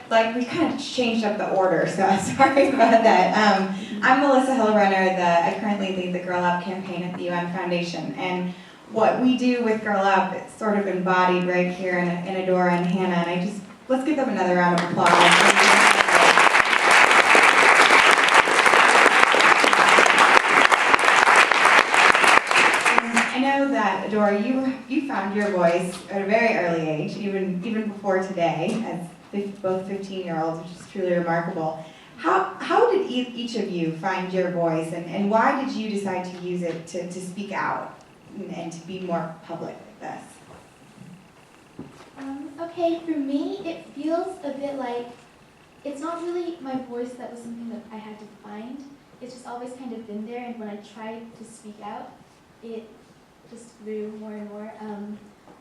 like we kind of changed up the order, so I'm sorry about that. I'm Melissa Hillrunner. I currently lead the Girl Up campaign at the UN Foundation, and what we do with Girl Up, it's sort of embodied right here in Adora and Hannah, and let's give them another round of applause. I know that, Adora, you found your voice at a very early age, even before today, as both 15-year-olds, which is truly remarkable. How did each of you find your voice, and why did you decide to use it to speak out and to be more public like this? Okay, for me, it feels a bit like it's not really my voice that was something that I had to find. It's just always kind of been there, and when I tried to speak out, it just grew more and more.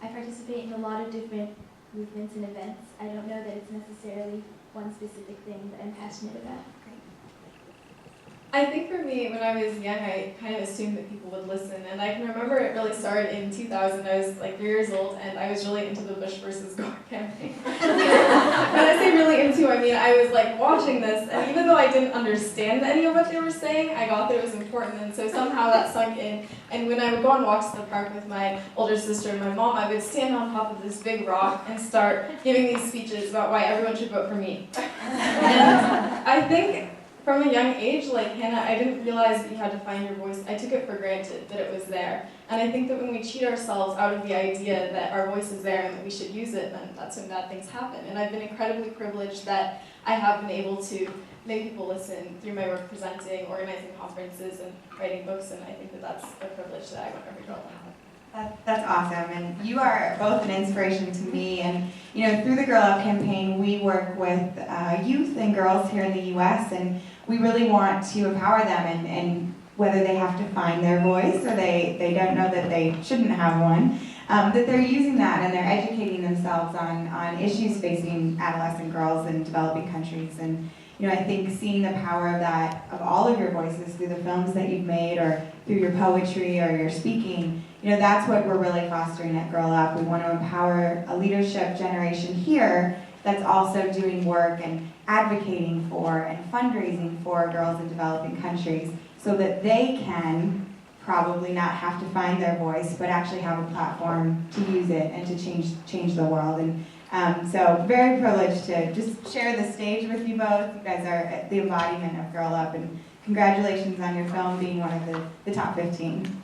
I participate in a lot of different movements and events. I don't know that it's necessarily one specific thing that I'm passionate about. I think for me, when I was young, I kind of assumed that people would listen, and I can remember it really started in 2000. I was like 3 years old, and I was really into the Bush versus Gore campaign. When I say really into, I mean I was like watching this, and even though I didn't understand any of what they were saying, I got that it was important, and so somehow that sunk in. And when I would go on walks to the park with my older sister and my mom, I would stand on top of this big rock and start giving these speeches about why everyone should vote for me. And I think from a young age, like Hannah, I didn't realize that you had to find your voice. I took it for granted that it was there. And I think that when we cheat ourselves out of the idea that our voice is there and that we should use it, then that's when bad things happen. And I've been incredibly privileged that I have been able to make people listen through my work presenting, organizing conferences, and writing books, and I think that that's a privilege that I want every girl to have. That's awesome, and you are both an inspiration to me. And through the Girl Up campaign, we work with youth and girls here in the U.S., and we really want to empower them, and whether they have to find their voice or they don't know that they shouldn't have one, that they're using that and they're educating themselves on issues facing adolescent girls in developing countries. And I think seeing the power of that, of all of your voices through the films that you've made or through your poetry or your speaking, that's what we're really fostering at Girl Up. We want to empower a leadership generation here that's also doing work and advocating for and fundraising for girls in developing countries so that they can probably not have to find their voice, but actually have a platform to use it and to change the world. And so very privileged to just share the stage with you both. You guys are the embodiment of Girl Up, and congratulations on your film being one of the top 15.